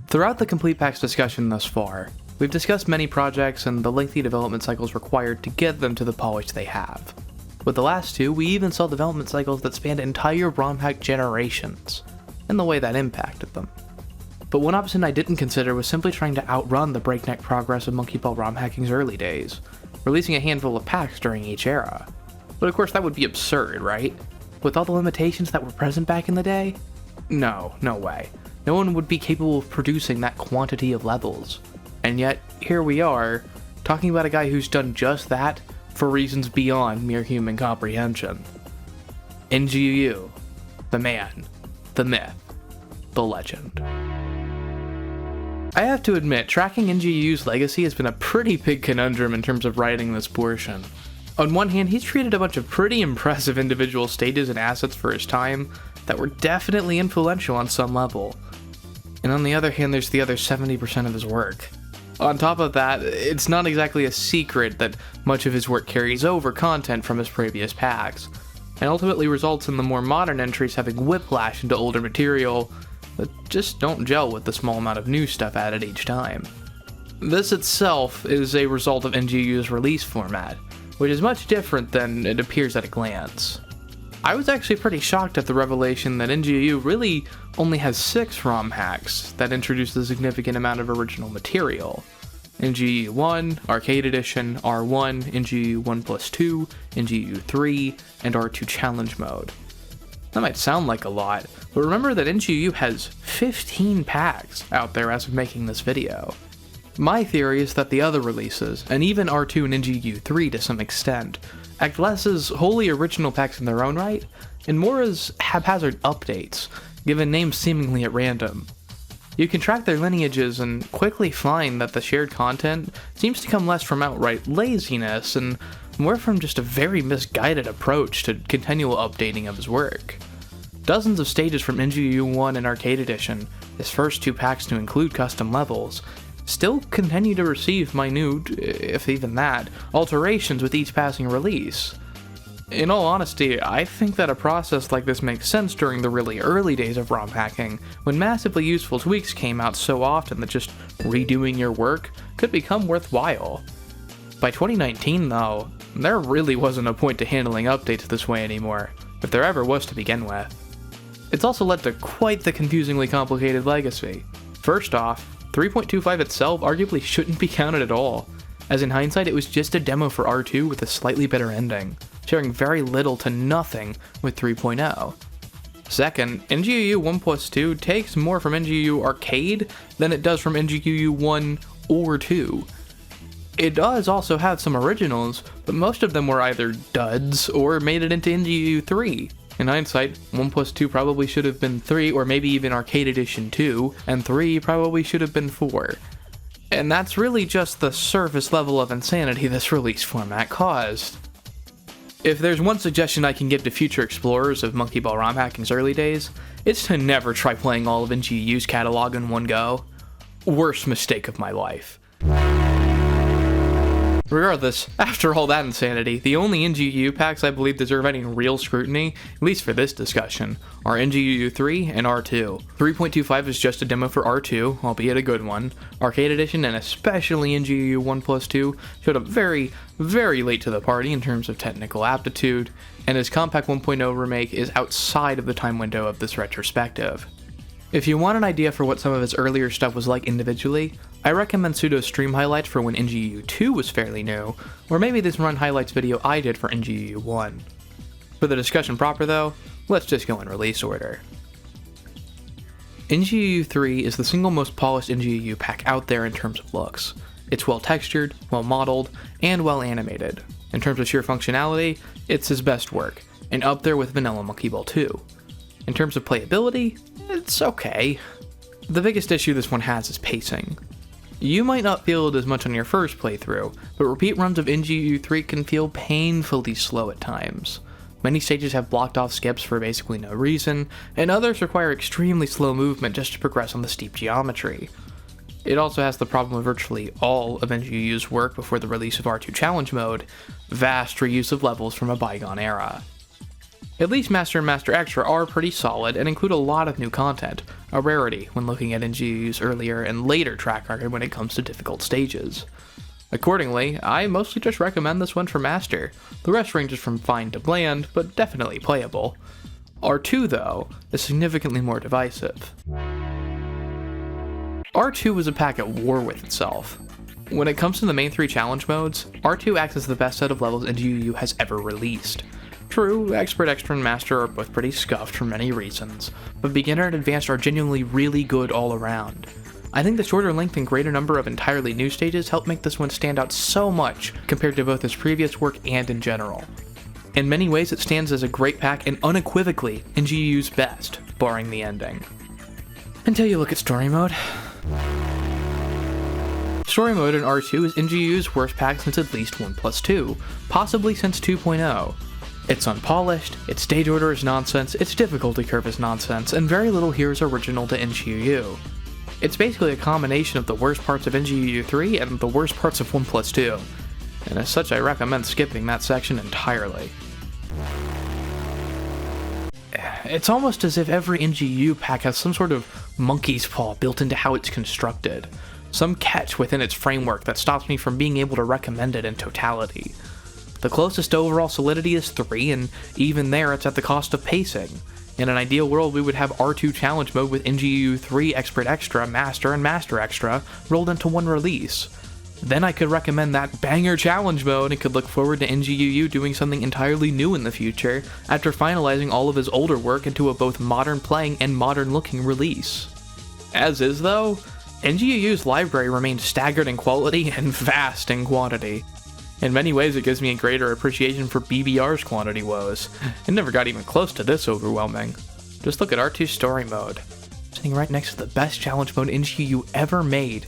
Throughout the Complete Packs discussion thus far, we've discussed many projects and the lengthy development cycles required to get them to the polish they have. With the last two, we even saw development cycles that spanned entire Romhack generations, and the way that impacted them. But one option I didn't consider was simply trying to outrun the breakneck progress of Monkey Ball Romhacking's early days, releasing a handful of packs during each era. But of course that would be absurd, right? With all the limitations that were present back in the day? No way. No one would be capable of producing that quantity of levels. And yet, here we are, talking about a guy who's done just that for reasons beyond mere human comprehension. NGU, the man, the myth, the legend. I have to admit, tracking NGU's legacy has been a pretty big conundrum in terms of writing this portion. On one hand, he's created a bunch of pretty impressive individual stages and assets for his time that were definitely influential on some level. And on the other hand, there's the other 70% of his work. On top of that, it's not exactly a secret that much of his work carries over content from his previous packs, and ultimately results in the more modern entries having whiplash into older material that just don't gel with the small amount of new stuff added each time. This itself is a result of NGU's release format, which is much different than it appears at a glance. I was actually pretty shocked at the revelation that NGU really only has 6 Romhacks that introduce a significant amount of original material. NGU 1, Arcade Edition, R1, NGU 1+2, NGU 3, and R2 Challenge Mode. That might sound like a lot, but remember that NGU has 15 packs out there as of making this video. My theory is that the other releases, and even R2 and NGU 3 to some extent, act less as wholly original packs in their own right, and more as haphazard updates, given names seemingly at random. You can track their lineages and quickly find that the shared content seems to come less from outright laziness and more from just a very misguided approach to continual updating of his work. Dozens of stages from NGU 1 and Arcade Edition, his first 2 packs to include custom levels, still continue to receive minute, if even that, alterations with each passing release. In all honesty, I think that a process like this makes sense during the really early days of ROM hacking, when massively useful tweaks came out so often that just redoing your work could become worthwhile. By 2019 though, there really wasn't a point to handling updates this way anymore, if there ever was to begin with. It's also led to quite the confusingly complicated legacy. First off, 3.25 itself arguably shouldn't be counted at all, as in hindsight it was just a demo for R2 with a slightly better ending, sharing very little to nothing with 3.0. Second, NGU 1+2 takes more from NGU Arcade than it does from NGU 1 or 2. It does also have some originals, but most of them were either duds or made it into NGU 3. In hindsight, 1+2 probably should have been 3 or maybe even Arcade Edition 2, and 3 probably should have been 4. And that's really just the surface level of insanity this release format caused. If there's one suggestion I can give to future explorers of Monkey Ball Romhacking's early days, it's to never try playing all of NGU's catalog in one go. Worst mistake of my life. Regardless, after all that insanity, the only NGU packs I believe deserve any real scrutiny, at least for this discussion, are NGU 3 and R2. 3.25 is just a demo for R2, albeit a good one. Arcade Edition and especially NGU 1+2 showed up very, very late to the party in terms of technical aptitude, and his Compact 1.0 remake is outside of the time window of this retrospective. If you want an idea for what some of his earlier stuff was like individually, I recommend Pseudo's stream highlights for when NGU 2 was fairly new, or maybe this run highlights video I did for NGU 1. For the discussion proper though, let's just go in release order. NGU 3 is the single most polished NGU pack out there in terms of looks. It's well textured, well modeled, and well animated. In terms of sheer functionality, it's his best work, and up there with Vanilla Monkey Ball 2. In terms of playability, it's okay. The biggest issue this one has is pacing. You might not feel it as much on your first playthrough, but repeat runs of NGU 3 can feel painfully slow at times. Many stages have blocked off skips for basically no reason, and others require extremely slow movement just to progress on the steep geometry. It also has the problem of virtually all of NGU's work before the release of R2 Challenge Mode, vast reuse of levels from a bygone era. At least Master and Master Extra are pretty solid and include a lot of new content, a rarity when looking at NGU's earlier and later track record when it comes to difficult stages. Accordingly, I mostly just recommend this one for Master. The rest ranges from fine to bland, but definitely playable. R2, though, is significantly more divisive. R2 was a pack at war with itself. When it comes to the main 3 challenge modes, R2 acts as the best set of levels NGU has ever released. True, Expert, Extra, and Master are both pretty scuffed for many reasons, but Beginner and Advanced are genuinely really good all around. I think the shorter length and greater number of entirely new stages help make this one stand out so much compared to both his previous work and in general. In many ways it stands as a great pack and unequivocally NGU's best, barring the ending. Until you look at Story Mode. Story Mode in R2 is NGU's worst pack since at least 1+2, possibly since 2.0. It's unpolished, its stage order is nonsense, its difficulty curve is nonsense, and very little here is original to NGU. It's basically a combination of the worst parts of NGU 3 and the worst parts of 1+2, and as such I recommend skipping that section entirely. It's almost as if every NGU pack has some sort of monkey's paw built into how it's constructed, some catch within its framework that stops me from being able to recommend it in totality. The closest to overall solidity is 3, and even there it's at the cost of pacing. In an ideal world we would have R2 challenge mode with NGU 3 Expert Extra, Master, and Master Extra rolled into one release. Then I could recommend that banger challenge mode and could look forward to NGU doing something entirely new in the future after finalizing all of his older work into a both modern playing and modern looking release. As is though, NGU's library remains staggered in quality and vast in quantity. In many ways it gives me a greater appreciation for BBR's quantity woes. It never got even close to this overwhelming. Just look at R2's story mode. Sitting right next to the best challenge mode NGU ever made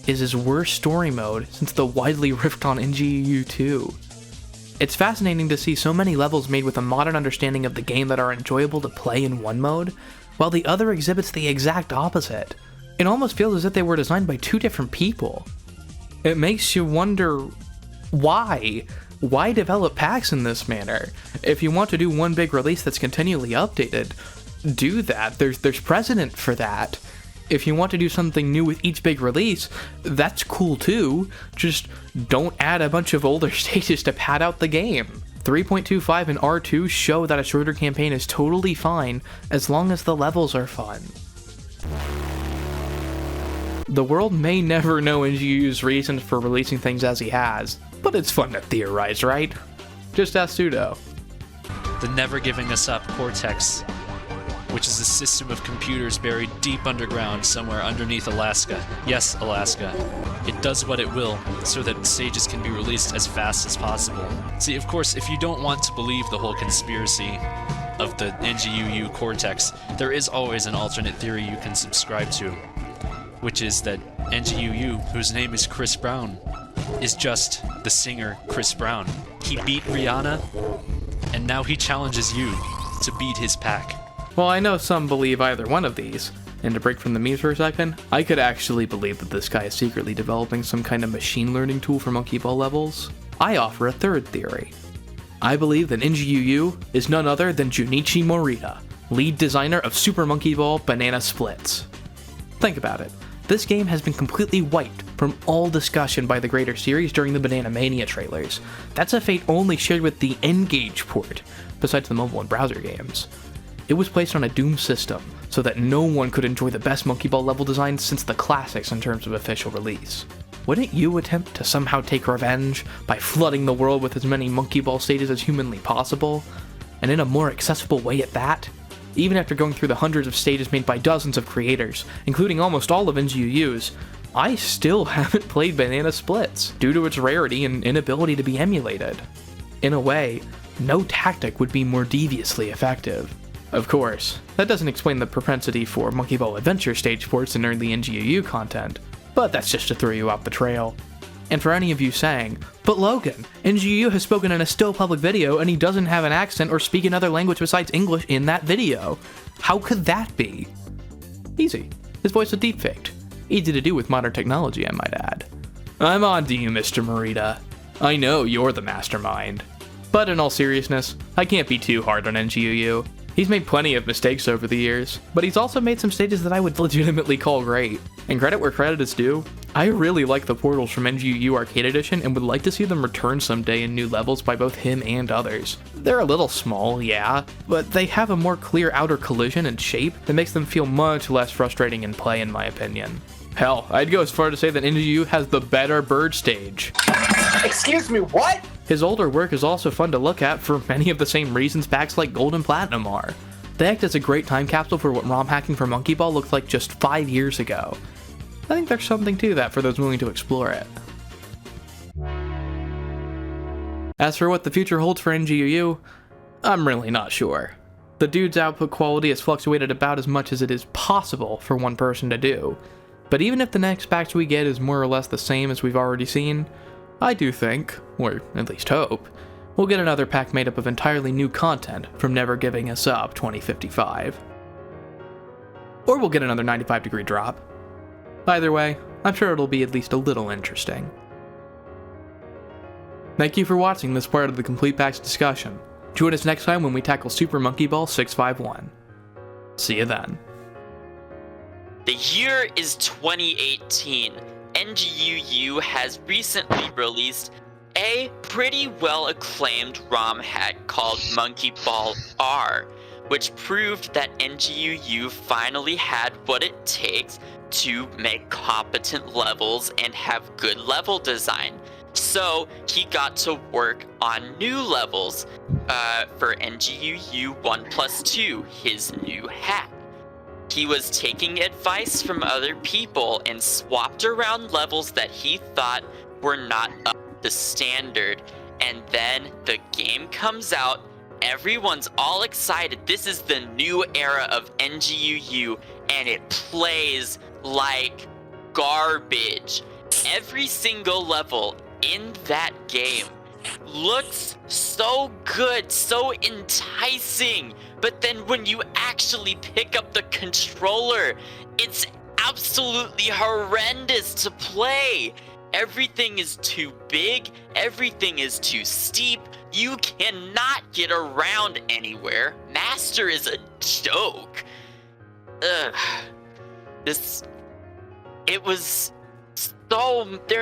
is his worst story mode since the widely riffed on NGU 2. It's fascinating to see so many levels made with a modern understanding of the game that are enjoyable to play in one mode, while the other exhibits the exact opposite. It almost feels as if they were designed by 2 different people. It makes you wonder, why? Why develop packs in this manner? If you want to do one big release that's continually updated, do that. There's precedent for that. If you want to do something new with each big release, that's cool too. Just don't add a bunch of older stages to pad out the game. 3.25 and R2 show that a shorter campaign is totally fine as long as the levels are fun. The world may never know NGU's reasons for releasing things as he has, but it's fun to theorize, right? Just ask Pseudo. The Never Giving Us Up Cortex, which is a system of computers buried deep underground somewhere underneath Alaska. Yes, Alaska. It does what it will, so that stages can be released as fast as possible. See, of course, if you don't want to believe the whole conspiracy of the NGUU Cortex, there is always an alternate theory you can subscribe to, which is that NGUU, whose name is Chris Brown, is just the singer Chris Brown. He beat Rihanna, and now he challenges you to beat his pack. Well, I know some believe either one of these, and to break from the memes for a second, I could actually believe that this guy is secretly developing some kind of machine learning tool for Monkey Ball levels. I offer a third theory. I believe that NGUU is none other than Junichi Morita, lead designer of Super Monkey Ball Banana Splits. Think about it. This game has been completely wiped from all discussion by the greater series during the Banana Mania trailers. That's a fate only shared with the N-Gage port, besides the mobile and browser games. It was placed on a doomed system, so that no one could enjoy the best Monkey Ball level design since the classics in terms of official release. Wouldn't you attempt to somehow take revenge by flooding the world with as many Monkey Ball stages as humanly possible? And in a more accessible way at that? Even after going through the hundreds of stages made by dozens of creators, including almost all of NGUU's, I still haven't played Banana Splits, due to its rarity and inability to be emulated. In a way, no tactic would be more deviously effective. Of course, that doesn't explain the propensity for Monkey Ball Adventure stage ports and early NGUU content, but that's just to throw you off the trail. And for any of you saying, but Logan, NGU has spoken in a still public video and he doesn't have an accent or speak another language besides English in that video. How could that be? Easy. His voice was deepfaked. Easy to do with modern technology, I might add. I'm on to you, Mr. Morita. I know you're the mastermind. But in all seriousness, I can't be too hard on NGUU. He's made plenty of mistakes over the years, but he's also made some stages that I would legitimately call great. And credit where credit is due, I really like the portals from NGUU Arcade Edition and would like to see them return someday in new levels by both him and others. They're a little small, yeah, but they have a more clear outer collision and shape that makes them feel much less frustrating in play in my opinion. Hell, I'd go as far to say that NGUU has the better bird stage. Excuse me, what? His older work is also fun to look at for many of the same reasons packs like Gold and Platinum are. They act as a great time capsule for what ROM hacking for Monkey Ball looked like just 5 years ago. I think there's something to that for those willing to explore it. As for what the future holds for NGUU, I'm really not sure. The dude's output quality has fluctuated about as much as it is possible for one person to do. But even if the next patch we get is more or less the same as we've already seen, I do think, or at least hope, we'll get another pack made up of entirely new content from Never Giving Us Up 2055. Or we'll get another 95-degree drop. Either way, I'm sure it'll be at least a little interesting. Thank you for watching this part of the Complete Packs discussion. Join us next time when we tackle Super Monkey Ball 651. See you then. The year is 2018. NGUU has recently released a pretty well acclaimed ROM hack called Monkey Ball R, which proved that NGUU finally had what it takes to make competent levels and have good level design. So he got to work on new levels for NGUU 1+2, his new hack. He was taking advice from other people and swapped around levels that he thought were not up to standard. And then the game comes out, everyone's all excited. This is the new era of NGUU, and it plays like garbage. Every single level in that game looks so good, so enticing, but then when you actually pick up the controller, it's absolutely horrendous to play. Everything is too big, everything is too steep, you cannot get around anywhere. Master is a joke. There's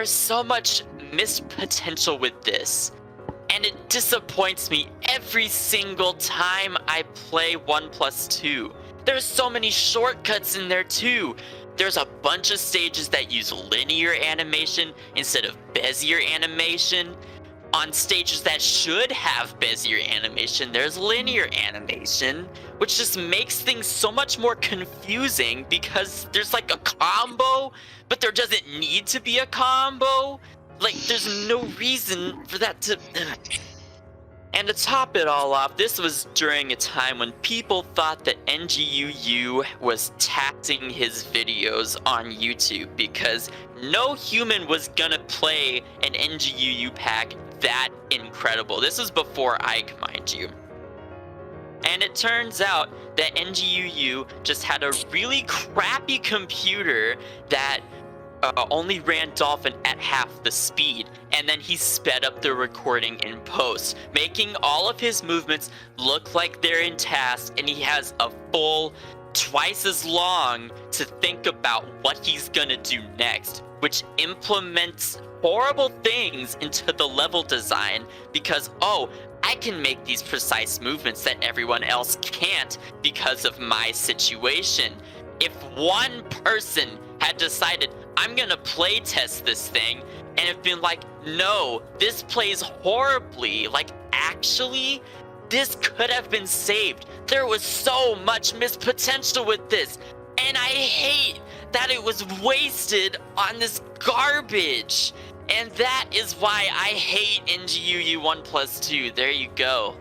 so much missed potential with this. And it disappoints me every single time I play 1+2. There's so many shortcuts in there too. There's a bunch of stages that use linear animation instead of Bezier animation. On stages that should have Bezier animation, there's linear animation, which just makes things so much more confusing because there's like a combo, but there doesn't need to be a combo. Like, there's no reason for that to... And to top it all off, this was during a time when people thought that NGUU was taxing his videos on YouTube because no human was gonna play an NGUU pack that incredible. This was before Ike, mind you. And it turns out that NGUU just had a really crappy computer that only ran Dolphin at half the speed, and then he sped up the recording in post, making all of his movements look like they're in task, and he has a full twice as long to think about what he's gonna do next, which implements horrible things into the level design because, oh, I can make these precise movements that everyone else can't because of my situation. If one person had decided, I'm gonna play test this thing, and have been like, no, this plays horribly, like, actually, this could have been saved. There was so much missed potential with this, and I hate that it was wasted on this garbage. And that is why I hate NGUU 1+2. There you go.